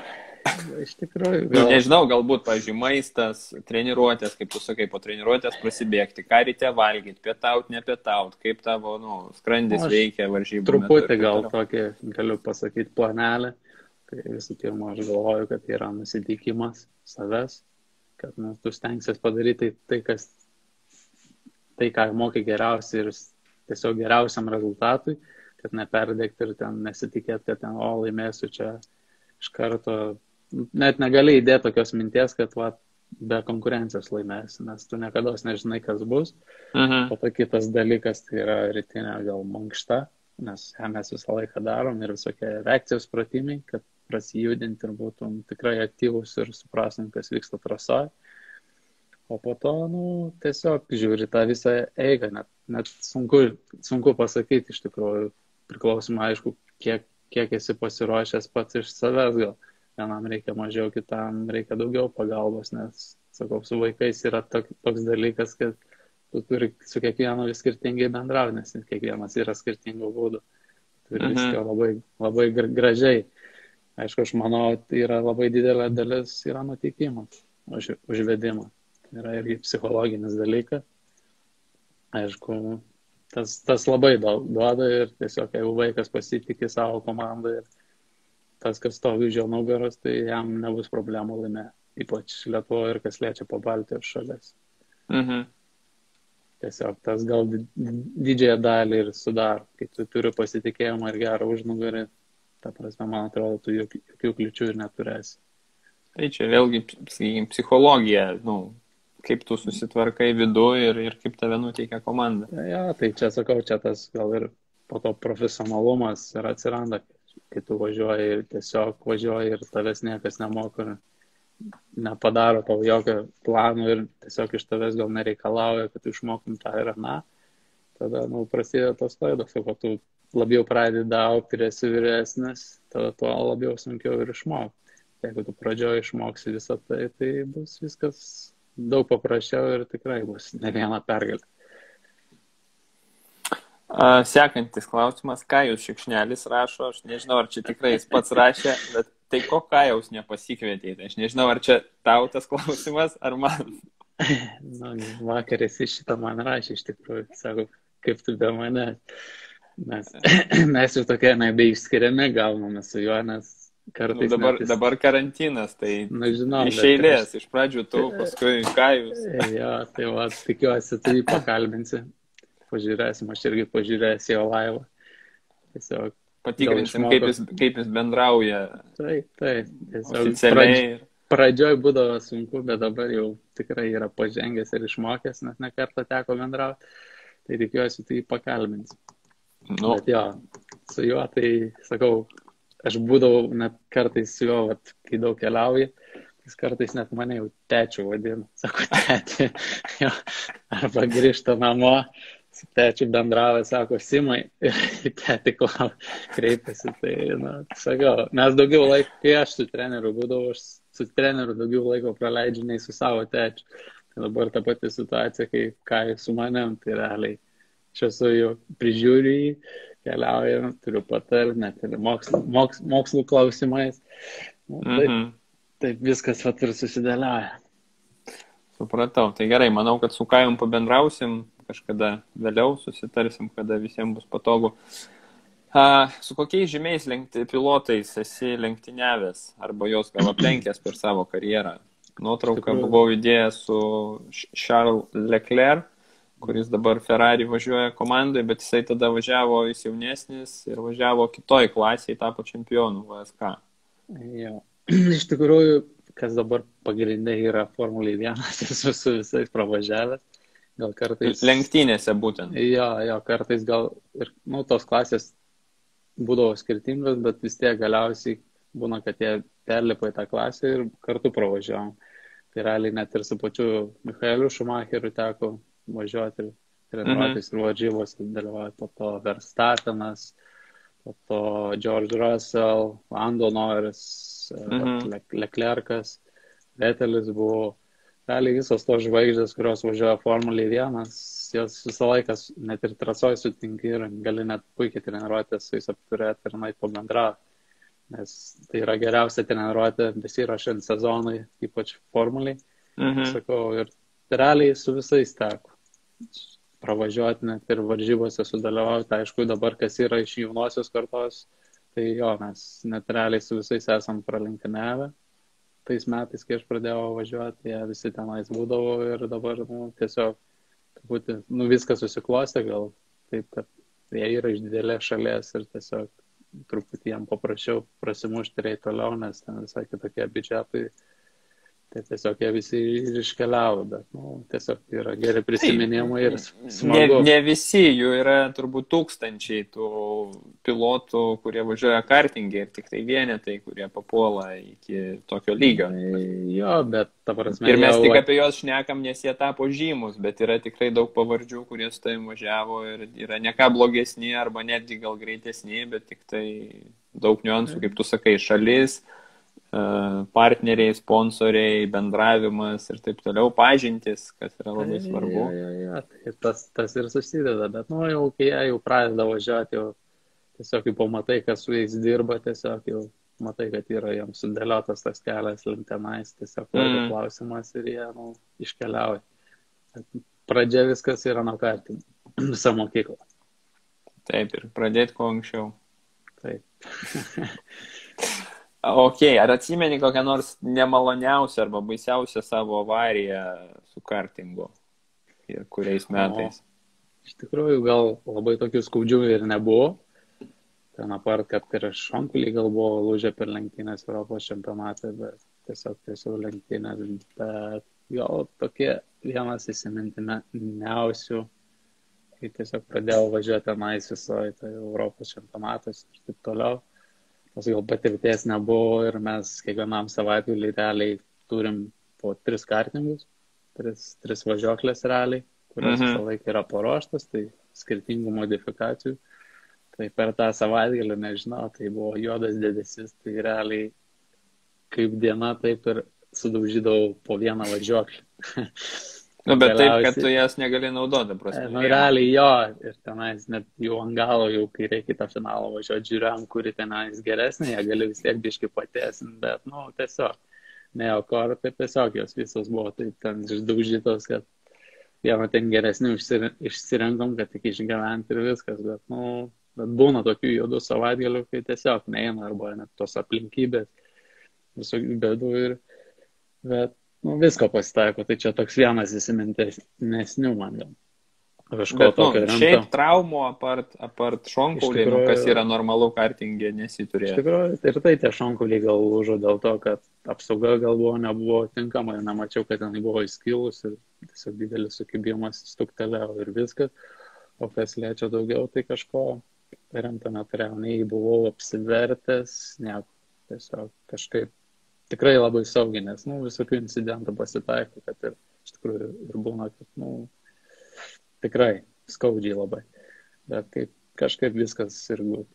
Iš tikrųjų. Nežinau, galbūt, pavyzdžiui, maistas, treniruotės, kaip tu sakai, po treniruotės prasibėgti, ką ryte valgyti, pietaut, nepietaut, kaip tavo skrandis veikia varžybų metu. Truputį gal tokį, galiu pasakyti, planelį. Tai visų pirma, aš galvoju, kad yra nusiteikimas savęs, kad tu stengsies padaryti tai, ką moki geriausiai ir tiesiog geriausiam rezultatui, kad neperdegti ir ten nesitikėti, kad ten, laimėsiu čia iš karto. Net negali įdėti tokios minties, kad be konkurencijos laimėsi, nes tu niekada nežinai, kas bus. Po to kitas dalykas tai yra rytinė gal mankšta, nes mes visą laiką darom ir visokie reakcijos pratimai, kad prasijudinti ir būtum tikrai aktyvus ir suprasim, kas vyksta trasoje. O po to, tiesiog žiūri tą visą eigą, net sunku pasakyti iš tikrųjų, priklausomai aišku, kiek esi pasiruošęs pats iš savęs gal. Vienam reikia mažiau, kitam reikia daugiau pagalbos, nes, sakau, su vaikais yra toks dalykas, kad tu turi su kiekvienu skirtingai bendrauti, nes kiekvienas yra skirtingų būdų. Turi viską labai, labai gražiai. Aišku, aš manau, yra labai didelė dalis yra nuteikimas, užvedimas. Yra irgi psichologinis dalykas. Aišku, tas labai daug duoda ir tiesiog, jeigu vaikas pasitikė savo komandą ir tas, kas stovi už jo nugaros, tai jam nebus problemų laimėti, ypač Lietuvoje ir kas liečia po Baltijos šalis. Tiesiog tas gal didžiąją dalį ir sudaro, kai tu turi pasitikėjimą ir gerą užnugarį, ta prasme, man atrodo, tu jokių kliučių ir neturėsi. Tai čia vėlgi, psichologija, kaip tu susitvarkai viduje ir kaip tave nuteikia komanda. Ja, tai čia sakau, čia tas gal ir po to profesionalumas ir atsiranda, kai tu važiuoji ir tiesiog važiuoji ir tavęs niekas nemoka, nepadaro tau jokio plano ir tiesiog iš tavęs gal nereikalauja, kad tu išmokum tą ir aną. Tada, prasideda tos klaidos, o tu labiau pradedi augti ir esi vyresnis, tada tuo labiau sunkiau ir išmokti. Jeigu tu pradžioje išmoksi visą tai, tai bus viskas daug paprasčiau ir tikrai bus ne viena pergalė. Sekantis klausimas, Kajus Šikšnelis rašo, aš nežinau, ar čia tikrai jis pats rašė, bet tai ko Kajaus nepasikvietėte? Aš nežinau, ar čia tau tas klausimas, ar man? Vakar esi šitą man rašė, iš tikrųjų, sako, kaip tu be mane. Mes jau tokie nebeišskiriami gauname su juo, nes kartais... Dabar karantinas, tai žinau, iš eilės, iš pradžių tu, paskui Kajus. Jo, tai tikiuosi, tu jį pakalbinsi. Pažiūrėsim, aš irgi pažiūrėsiu jo laivą. Tiesiog patikrinsim, kaip jis bendrauja. Taip. Oficialiai. Pradžioj būdavo sunku, bet dabar jau tikrai yra pažengęs ir išmokęs, nes ne kartą teko bendrauti. Tai tikiuosi, tai pakalbins. Nu. Bet jo, su juo, tai sakau, aš būdavau net kartais su juo, kai daug keliauju, jis kartais net mane jau tečiu vadina. Sako, teti, jo, arba grįžta namo, su tečiu bendravę, sako, Simai, ir teti kreipiasi. Tai, sakau, nes daugiau laiko, kai aš su treneriu būdavau, aš su treneriu daugiau laiko praleidžiu nei su savo tečiu. Tai dabar ta pati situacija, kai su manim, tai realiai. Aš esu jau prižiūriu jį, keliauju, turiu patarti, net ir mokslų klausimais. Taip viskas ir susidėlioja. Supratau. Tai gerai, manau, kad su Kajum pabendrausim, kažkada vėliau susitarsim, kada visiems bus patogu. Su kokiais žymiais pilotais esi lenktyniavęs, arba jos gal aplenkęs per savo karjerą? Nuotrauką buvau įdėjęs su Charles Leclerc, kuris dabar Ferrari važiuoja komandai, bet jisai tada važiavo, jis jaunesnis ir važiavo kitoj klasėje, tapo čempionu VSK. Jo. Iš tikrųjų, kas dabar pagrindė yra Formulė 1, esu su visais pravažiavęs. Gal kartais... Lenktynėse būtent. Jo, kartais gal ir, tos klasės būdavo skirtingos, bet vis tiek galiausiai būna, kad jie perlipa į tą klasę ir kartu pravažiavom. Tai realiai net ir su pačiu Michaeliu Schumacheriu teko važiuoti ir treniruotis ir varžybos, dalyvauti po to Verstappenas, po to George Russell, Lando Norris, Leclercas, Vettelis buvo. Realiai visos tos žvaigždės, kurios važiuoja Formulė 1, jos visą laiką net ir trasoj sutinki ir gali net puikiai treniruotės su jais apturėti ir pabendrauti. Nes tai yra geriausia treniruotė besiruošiant sezonui, ypač Formuliai. Sakau, ir realiai su visais teko pravažiuoti, net ir varžybose sudalyvauti. Aišku, dabar kas yra iš jaunosios kartos, tai jo, mes net realiai su visais esam pralenkinėvę. Tais metais, kai aš pradėjau važiuoti, jie visi tenais būdavo ir dabar tiesiog viskas susiklostė, gal taip, kad jie yra iš didelės šalies ir tiesiog truputį jam paprašiau prasimušti ir toliau, nes ten visai kitokie biudžetai. Tai tiesiog jie visi iškeliavo, bet tiesiog yra geri prisiminimai ir smagu. Ne visi, jų yra turbūt tūkstančiai tų pilotų, kurie važiuoja kartingį ir tik tai vienetai, kurie papuola iki tokio lygio. Jo, bet ta prasme... Ir mes tik apie juos šnekam, nes jie tapo žymus, bet yra tikrai daug pavardžių, kurie su tavim važiavo ir yra ne ką blogesni arba netgi gal greitesni, bet tik tai daug niuansų, kaip tu sakai, šalis, partneriai, sponsoriai, bendravimas ir taip toliau, pažintis, kas yra labai svarbu. Tai tas ir susideda, bet jau kai jie jau pradeda važiuoti, jau tiesiog jau pamatai, kas su jais dirba, tiesiog jau matai, kad yra jiems sudėliotas tas kelias link tenais, tiesiog laiko klausimas ir jie iškeliauja. Pradžia viskas yra nuo kartingų, visa mokykla. Taip, ir pradėti kuo anksčiau. Taip. Ok, ar atsimeni kokią nors nemaloniausią arba baisiausią savo avariją su kartingu ir kuriais metais? Iš tikrųjų, gal labai tokių skaudžių ir nebuvo. Ten apart, kad prieš Šonkulį gal buvo lūžę per lenktynės Europos čempionatą, bet tiesiog lenktynės. Bet gal tokie vienas įsimintiniausių, kai tiesiog pradėjau važiuoti tenais visoje tai Europos čempionatas ir taip toliau. Gal patirties nebuvo ir mes kiekvienam savaitgalį realiai turim po 3 kartingus, 3 važiuoklės realiai, kurios visą laiką yra paruoštas, tai skirtingų modifikacijų. Tai per tą savaitgalį, nežinau, tai buvo juodas debesis, tai realiai kaip diena taip ir sudaužydavau po vieną važiuoklį. Bet taip, kad tu jas negali naudoti, prasme. Realiai jo, ir tenais net jau ant galo, jau kai reikia tą finalą važiuoti, žiūrėjom, kuri tenais geresnė, jie gali vis tiek biškai patiesinti, bet, tiesiog, neokor, tai tiesiog jos visos buvo taip ten išdaužytos, kad vieną ten geresnį išsirenkom, kad tik išgyventi ir viskas, bet būna tokių juodų savaitgalių, kai tiesiog neina, arba net tos aplinkybės, visokių bėdų ir, bet visko pasitaiko, tai čia toks vienas įsimintesnių man gal. Kažko Bet, tokio rimto. šiaip traumų apart šonkauliai, kas yra normalu kartingė, nesiturėjo. Iš tikrųjų, ir tai tie šonkauliai gal lūžo dėl to, kad apsauga gal nebuvo tinkama, nemačiau, kad ten buvo įskilus ir tiesiog didelis sukibimas stuktelėjo ir viskas. O kas liečia daugiau, tai kažko rimto neturėjau. Nei buvau apsivertęs, ne, tiesiog kažkaip tikrai labai saugiai, nes, visokių incidentų pasitaiko, kad ir iš tikrųjų ir būna, kad, tikrai skaudžiai labai, bet kažkaip viskas ir gūt.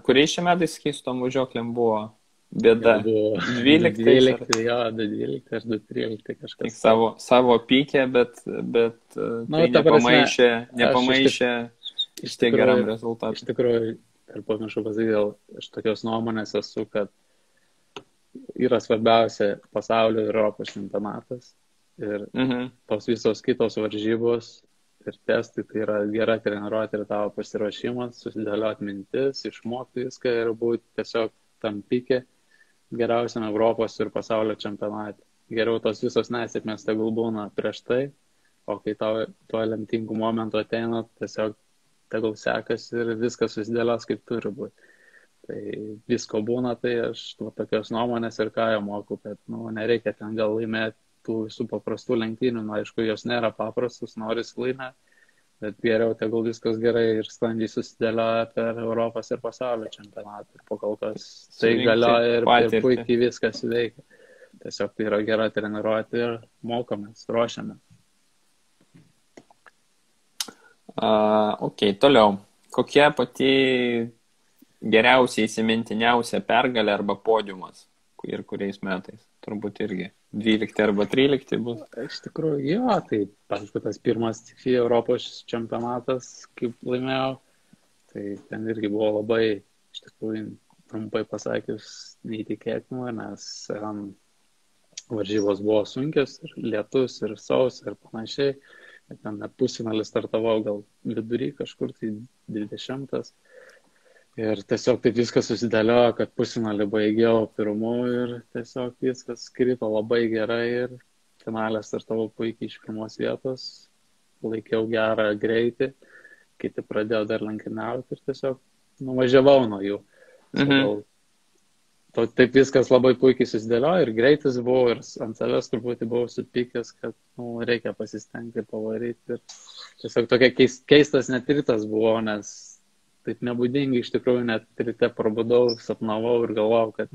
Kuriais šiame metais keistom važiuoklėm buvo bėda? Buvo 12? 12, jo, 12 ar 13 kažkas. Tik savo pykė, bet tai nepamaišė iš tiek geram rezultatui. Iš tikrųjų, ir pamiršau pasakyti, aš tokios nuomonės esu, kad yra svarbiausia pasaulio ir Europos čempionatas. Ir tos visos kitos varžybos ir testai, tai yra gera treniruotė ir tavo pasiruošimas, susidėlioti mintis, išmokti viską ir būti tiesiog tam pike geriausiam Europos ir pasaulio čempionate. Geriau tos visos nesėkmės tegul būna prieš tai, o kai tau tuo lemtingų momentų ateina, tiesiog tegul sekas ir viskas susidėlios kaip turi būti. Tai visko būna, tai aš tokios nuomonės ir ką jau moku, kad nereikia ten gal laimėti tų visų paprastų lenktynių, aišku, jos nėra paprastus, norisi laimėti, bet geriau tegul viskas gerai ir sklandžiai susidėlioja per Europos ir pasaulio čempionatą. Ir po kol kas tai galioja ir puikiai viskas veikia. Tiesiog tai yra gera treniruotė ir mokomės, ruošiamės. Ok, toliau. Kokia pati geriausiai įsimintiniausia pergalė arba podiumas ir kuriais metais? Turbūt irgi 12 arba 13 bus. Iš tikrųjų, jo, tai, pavyzdžiui, tas pirmas Europos čempionatas, kaip laimėjau, tai ten irgi buvo labai, iš tikrųjų, trumpai pasakius, neįtikėtina, nes varžybos buvo sunkios, ir lietus, ir saus, ir panašiai. Ten pusfinalį startavau gal vidury kažkur, tai 20. Ir tiesiog taip viskas susidėliojo, kad pusfinalį baigiau pirmu ir tiesiog viskas krito labai gerai ir finalę startavau puikiai iš pirmos vietos, laikiau gerą greitį, kiti pradėjo dar lenktyniauti ir tiesiog nuvažiavau nuo jų. Taip viskas labai puikiai susidėliojo ir greitis buvo ir ant savęs truputį buvau supykęs, kad reikia pasistengti pavaryti. Ir tiesiog tokia keistas net rytas buvo, nes taip nebūdingai iš tikrųjų net ryte prabudau, sapnavau ir galvojau, kad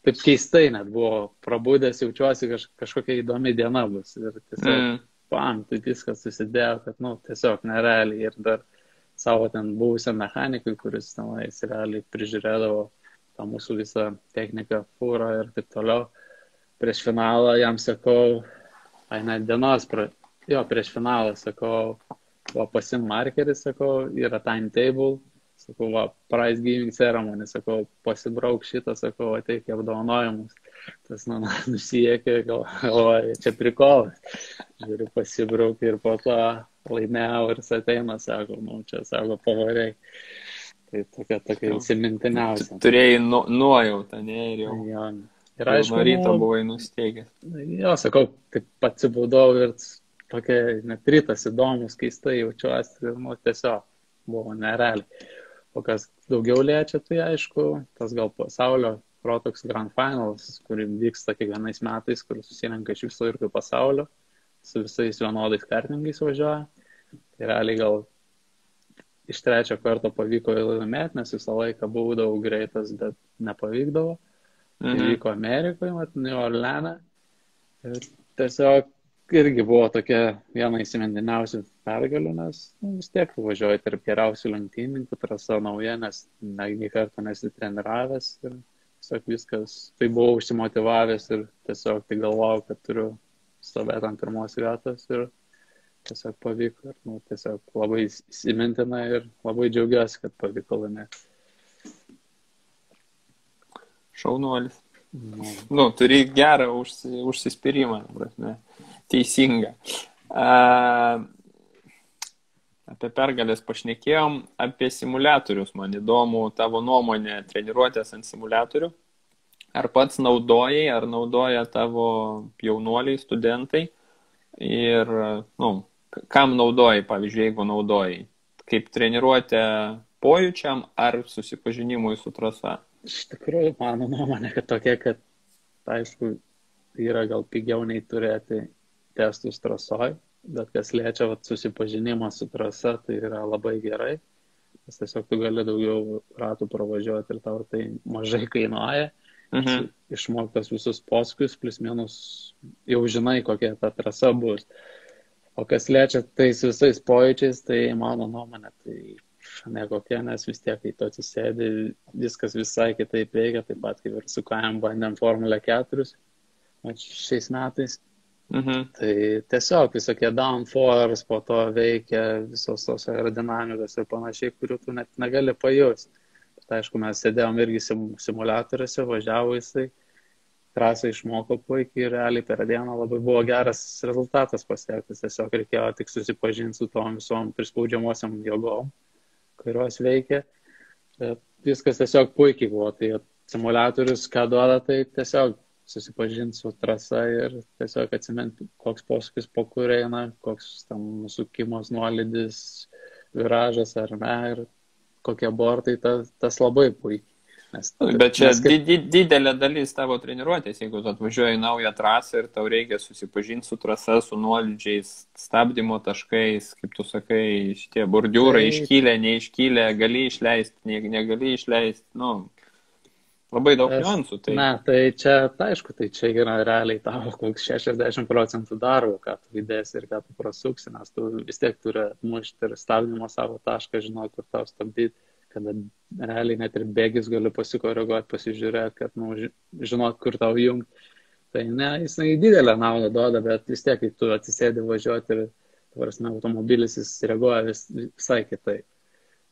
taip keistai net buvo prabudęs, jaučiuosi kažkokia įdomi diena bus. Ir tiesiog tai viskas susidėjo, kad tiesiog nerealiai ir dar savo ten buvusiam mechanikui, kuris tenais realiai prižiūrėdavo tą mūsų visą techniką, fūrą ir taip toliau. Prieš finalą jam sakau, prieš finalą sakau, pasim markerį, sakau, yra timetable, sakau, prize giving ceremony, sakau, pasibrauk šitą, sakau, ateik į apdovanojimus. Tas nusijėkė, galvoja, čia prikolas. Žiūriu, pasibrauk ir po to laimėjau ir jis ateina, sako, čia, sako, pavariai. Tai tokia įsimintiniausia. Turėjai nuojautą, ne, ir jau. Jo. Ir aišku, nuo ryto buvai nusteigęs. Jo, sakau, taip atsibudau ir tokia net rytas įdomus, keistai jaučiuosi ir tiesiog buvo nerealiai. O kas daugiau liečia, tai aišku, tas gal pasaulio Protox Grand Finals, kuri vyksta kiekvienais metais, kur susirenka iš viso irgi pasaulio, su visais vienodais kartingais važiuoja. Tai realiai gal iš 3 karto pavyko laimėti, nes visą laiką būdavau greitas, bet nepavykdavo. Tai vyko Amerikoje, New Orleane. Ir tiesiog irgi buvo tokia viena įsimintiniausių pergalių, nes vis tiek važiuoju tarp geriausių lenktynininkų, trasa nauja, nes negi kartą nesitreniravęs ir tiesiog viskas, tai buvau užsimotyvavęs ir tiesiog tai galvojau, kad turiu stovėti ant pirmos vietos ir tiesiog pavyko ir tiesiog labai įsimintina ir labai džiaugiuosi, kad pavyko laimėti. Šaunuolis. Turi gerą užsispyrimą, prasme. Teisinga. Apie pergalės pašnekėjom, apie simuliatorius. Man įdomu tavo nuomonė treniruotės ant simuliatorių. ar pats naudojai, ar naudoja tavo jaunuoliai, studentai ir, kam naudojai, pavyzdžiui, jeigu naudojai, kaip treniruotę pojūčiam ar susipažinimui su trasa? Iš tikrųjų, mano nuomonė, kad tokia, kad aišku, yra gal pigiau nei turėti testus trasoj, bet kas liečia susipažinimą su trasa, tai yra labai gerai, nes tiesiog tu gali daugiau ratų pravažiuoti ir tau tai mažai kainuoja. Išmoktas visus posūkius, plus minus jau žinai, kokia ta trasa bus. O kas liečia tais visais pojūčiais, tai mano nuomonė, tai nekokia, nes vis tiek, kai tu atsisėdi, viskas visai kitaip veikia, taip pat kaip ir su KM bandėm Formulę 4 šiais metais. Tai tiesiog visokie downforce, po to veikia visos tos aerodinamikos ir panašiai, kurių tu net negali pajusti. Bet aišku, mes sėdėjom irgi simuliatoriuose, važiavo jisai, trasą išmoko puikiai ir realiai per dieną labai buvo geras rezultatas pasiektas. Tiesiog reikėjo tik susipažinti su tom visom prispaudžiamosiam jėgom, kurios veikia. Viskas tiesiog puikiai buvo. Tai simuliatorius, ką duoda, tai tiesiog susipažinti su trasa ir tiesiog atsiminti, koks posūkis po kur eina, koks tam nusukimas, nuolydis, viražas ar ne, ir kokie bortai, tas labai puikiai. Bet čia didelė dalis tavo treniruotės, jeigu tu atvažiuoji naują trasą ir tau reikia susipažinti su trasa, su nuolydžiais, stabdymo taškais, kaip tu sakai, šitie bordiūrai iškylę, neiškylę, gali išleisti, negali išleisti, labai daug niuansų. Tai... Na, tai čia, aišku, tai čia yra realiai tavo koks 60% darbo, ką tu įdėsi ir ką tu prasuksi, nes tu vis tiek turi atmušti ir stabdymo savo tašką, žinot, kur tau stabdyti, kada realiai net ir bėgis gali pasikoreguoti, pasižiūrėti, kad žinot, kur tau jungti. Tai ne, jisai didelę naudą duoda, bet vis tiek, kai tu atsisėdi važiuoti ir, automobilis jis reaguoja visai kitaip.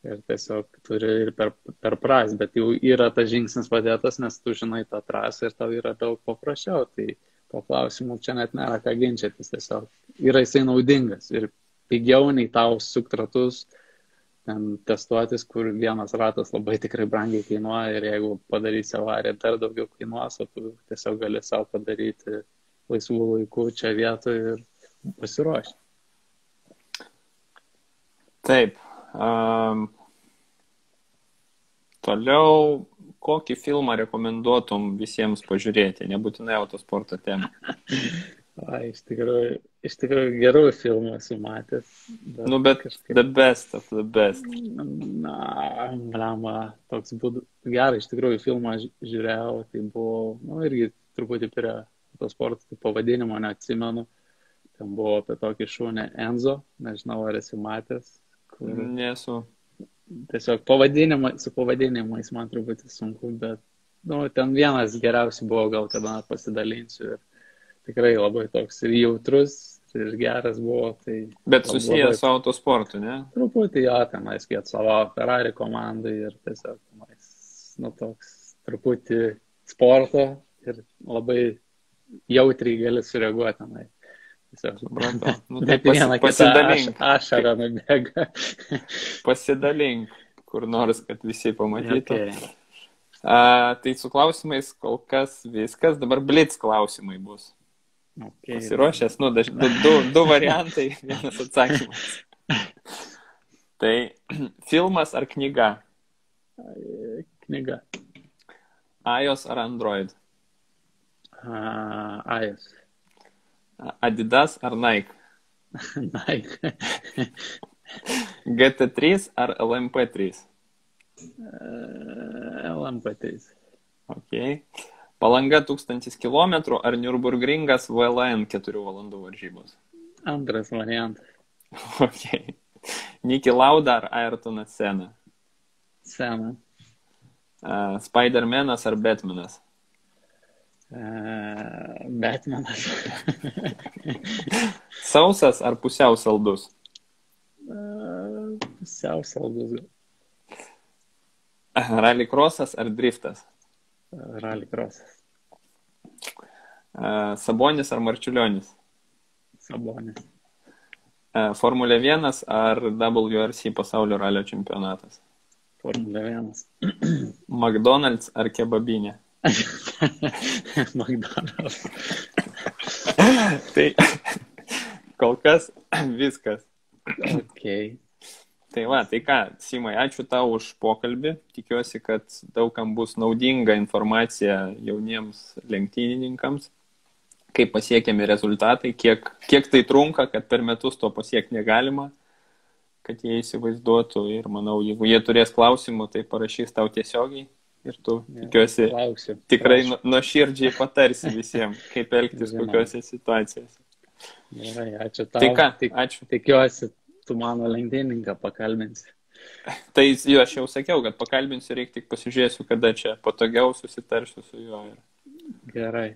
Ir tiesiog turi ir per pras, bet jau yra tas žingsnis padėtas, nes tu žinai tą trasą ir tau yra daug paprasčiau. Tai po klausimų čia net nėra ką ginčytis, tiesiog yra jisai naudingas ir pigiau nei tau suktratus ten testuotis, kur vienas ratas labai tikrai brangiai kainuoja ir jeigu padarysi avariją, dar daugiau kainuos, o tu tiesiog gali savo padaryti laisvų laikų čia vietoje ir pasiruošti. Taip. Toliau, kokį filmą rekomenduotum visiems pažiūrėti, nebūtinai autosporto temą? Iš tikrųjų gerų filmų esu matęs. Bet kažkaip... the best of the best. Toks būtų gerai, iš tikrųjų filmą žiūrėjau, tai buvo, irgi truputį prie autosporto, tai pavadinimo neatsimenu. Ten buvo apie tokį šunį Enzo, nežinau, ar esi matęs. Nesu. Tiesiog su pavadinimais man truputį sunku, bet ten vienas geriausių buvo, gal kada pasidalinsiu. Ir tikrai labai toks ir jautrus, ir geras buvo. Tai bet susijęs su autosportu, ne? Truputį jo, tenais, kai atstovavo Ferrari komandai ir tiesiog toks truputį sporto ir labai jautriai gali sureaguoti tenai. Pasidalink. Ašarą nubėga. Pasidalink kur nors, kad visi pamatytų. Okay. Tai su klausimais kol kas viskas. Dabar blitz klausimai bus. Okay. Pasiruošęs? Du variantai, vienas atsakymas. Tai filmas ar knyga? Knyga. iOS ar Android? iOS. Adidas ar Nike? Nike. GT3 ar LMP3? LMP3. Ok. Palanga 1000 km ar Nürburgringas VLN 4 valandų varžybos? Antras variantas. Ok. Niki Lauda ar Ayrtonas Senna? Senna. Spider-Manas ar Batmanas? Batmanas. Sausas ar pusiau saldus? Pusiau saldus. Rallycrossas ar driftas? Rallycrossas. Sabonis ar Marčiulionis? Sabonis. Formulė 1 ar WRC pasaulio ralio čempionatas? Formulė 1. McDonald's ar kebabinė? McDonald's. Tai kol kas viskas. Okay. Tai va, tai ką, Simai, ačiū tau už pokalbį. Tikiuosi, kad daugam bus naudinga informacija jauniems lenktynininkams, kaip pasiekiami rezultatai, kiek tai trunka, kad per metus to pasiekti negalima, kad jie įsivaizduotų. Ir manau, jeigu jie turės klausimų, tai parašys tau tiesiogiai. Ir tu, tikiuosi, tikrai nuoširdžiai patarsi visiems, kaip elgtis kokiuose situacijose. Gerai, ačiū tau. Tai ką, ačiū. Tikiuosi, tu mano lenktynininką pakalbinsi. Tai jo, aš jau sakiau, kad pakalbinsiu, reikia tik pasižiūrėsiu, kada čia patogiau susitarsiu su juo. Gerai.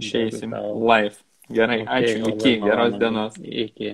Išeisim live. Gerai, ačiū, iki, geros dienos. Iki.